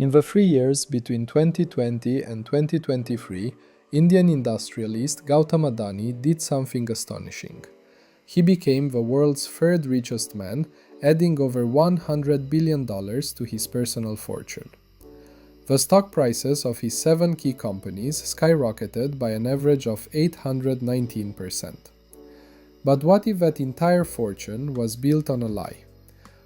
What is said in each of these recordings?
In the 3 years between 2020 and 2023, Indian industrialist Gautam Adani did something astonishing. He became the world's third richest man, adding over $100 billion to his personal fortune. The stock prices of his 7 key companies skyrocketed by an average of 819%. But what if that entire fortune was built on a lie?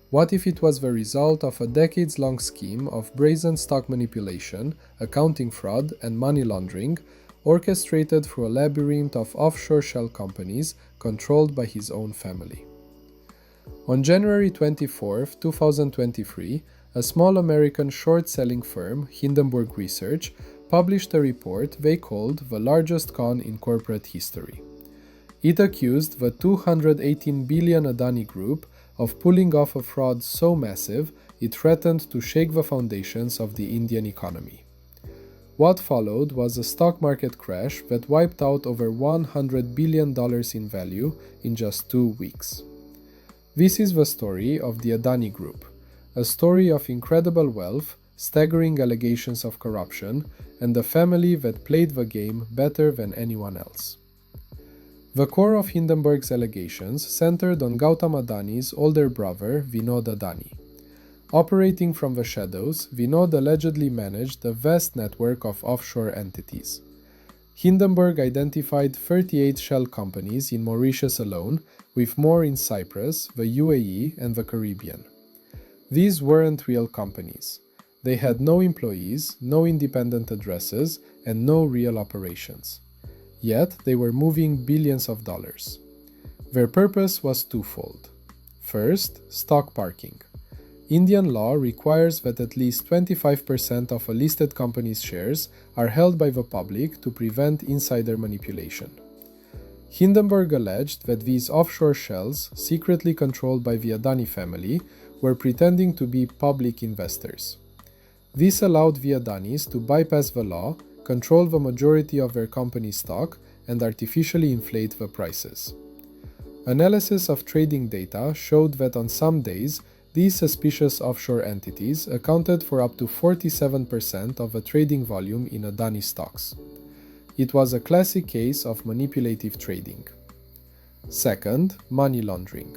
What if it was the result of a decades-long scheme of brazen stock manipulation, accounting fraud, and money laundering, orchestrated through a labyrinth of offshore shell companies controlled by his own family? On January 24, 2023, a small American short-selling firm, Hindenburg Research, published a report they called the largest con in corporate history. It accused the $218 billion Adani Group of pulling off a fraud so massive it threatened to shake the foundations of the Indian economy. What followed was a stock market crash that wiped out over $100 billion in value in just 2 weeks. This is the story of the Adani Group, a story of incredible wealth, staggering allegations of corruption, and a family that played the game better than anyone else. The core of Hindenburg's allegations centered on Gautam Adani's older brother, Vinod Adani. Operating from the shadows, Vinod allegedly managed a vast network of offshore entities. Hindenburg identified 38 shell companies in Mauritius alone, with more in Cyprus, the UAE, and the Caribbean. These weren't real companies. They had no employees, no independent addresses, and no real operations. Yet they were moving billions of dollars. Their purpose was twofold. First, stock parking. Indian law requires that at least 25% of a listed company's shares are held by the public to prevent insider manipulation. Hindenburg alleged that these offshore shells, secretly controlled by the Adani family, were pretending to be public investors. This allowed the Adanis to bypass the law, control the majority of their company stock, and artificially inflate the prices. Analysis of trading data showed that on some days, these suspicious offshore entities accounted for up to 47% of the trading volume in Adani stocks. It was a classic case of manipulative trading. Second, money laundering.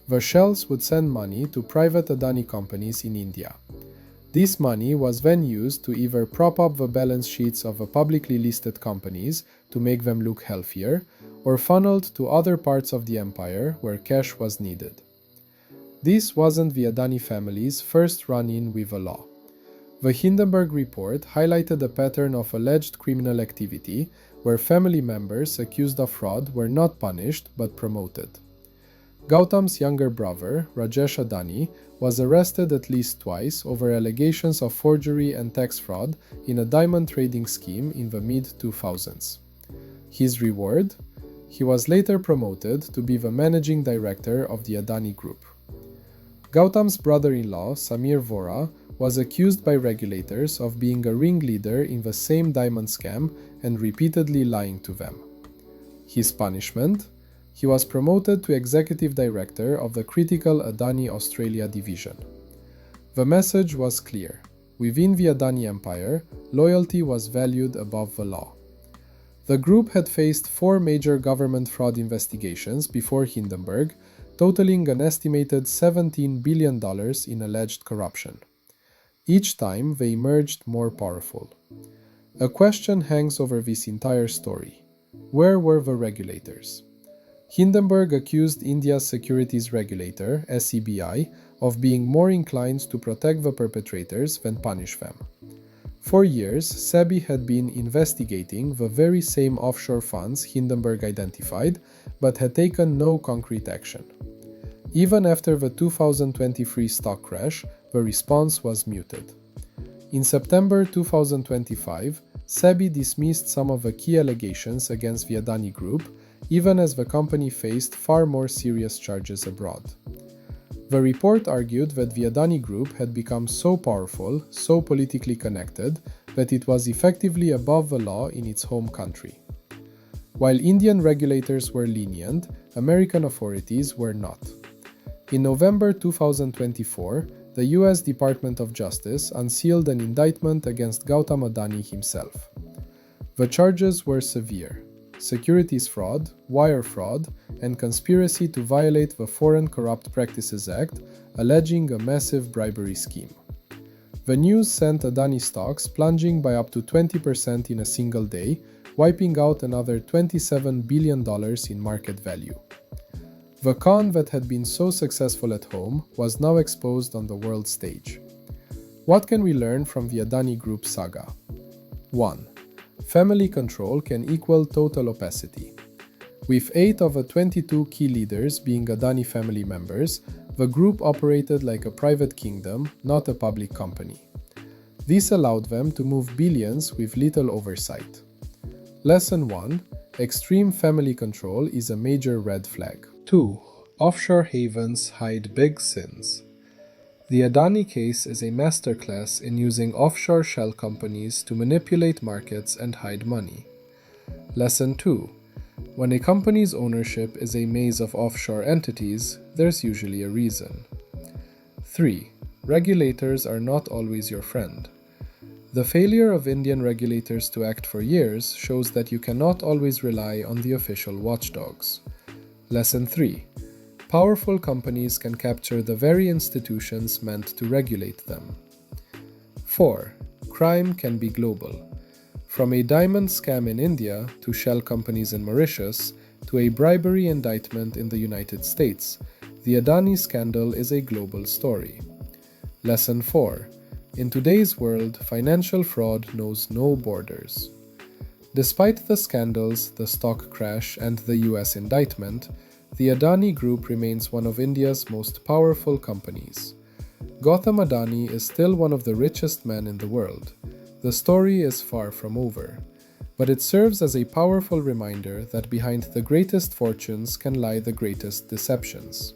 The shells would send money to private Adani companies in India. This money was then used to either prop up the balance sheets of the publicly listed companies to make them look healthier, or funneled to other parts of the empire where cash was needed. This wasn't the Adani family's first run-in with the law. The Hindenburg report highlighted a pattern of alleged criminal activity where family members accused of fraud were not punished but promoted. Gautam's younger brother, Rajesh Adani, was arrested at least twice over allegations of forgery and tax fraud in a diamond trading scheme in the mid-2000s. His reward? He was later promoted to be the managing director of the Adani Group. Gautam's brother-in-law, Samir Vora, was accused by regulators of being a ringleader in the same diamond scam and repeatedly lying to them. His punishment? He was promoted to executive director of the critical Adani Australia division. The message was clear. Within the Adani empire, loyalty was valued above the law. The group had faced 4 major government fraud investigations before Hindenburg, totaling an estimated $17 billion in alleged corruption. Each time they emerged more powerful. A question hangs over this entire story. Where were the regulators? Hindenburg accused India's securities regulator, SEBI, of being more inclined to protect the perpetrators than punish them. For years, SEBI had been investigating the very same offshore funds Hindenburg identified, but had taken no concrete action. Even after the 2023 stock crash, the response was muted. In September 2025, SEBI dismissed some of the key allegations against the Adani Group, even as the company faced far more serious charges abroad. The report argued that the Adani Group had become so powerful, so politically connected, that it was effectively above the law in its home country. While Indian regulators were lenient, American authorities were not. In November 2024, the US Department of Justice unsealed an indictment against Gautam Adani himself. The charges were severe: securities fraud, wire fraud, and conspiracy to violate the Foreign Corrupt Practices Act, alleging a massive bribery scheme. The news sent Adani stocks plunging by up to 20% in a single day, wiping out another $27 billion in market value. The con that had been so successful at home was now exposed on the world stage. What can we learn from the Adani Group saga? 1. Family control can equal total opacity. With 8 of the 22 key leaders being Adani family members, the group operated like a private kingdom, not a public company. This allowed them to move billions with little oversight. Lesson 1. Extreme family control is a major red flag. 2. Offshore havens hide big sins. The Adani case is a masterclass in using offshore shell companies to manipulate markets and hide money. Lesson 2. When a company's ownership is a maze of offshore entities, there's usually a reason. 3. Regulators are not always your friend. The failure of Indian regulators to act for years shows that you cannot always rely on the official watchdogs. Lesson 3. Powerful companies can capture the very institutions meant to regulate them. 4. Crime can be global. From a diamond scam in India to shell companies in Mauritius to a bribery indictment in the United States, the Adani scandal is a global story. Lesson 4. In today's world, financial fraud knows no borders. Despite the scandals, the stock crash, and the US indictment, the Adani Group remains one of India's most powerful companies. Gautam Adani is still one of the richest men in the world. The story is far from over, but it serves as a powerful reminder that behind the greatest fortunes can lie the greatest deceptions.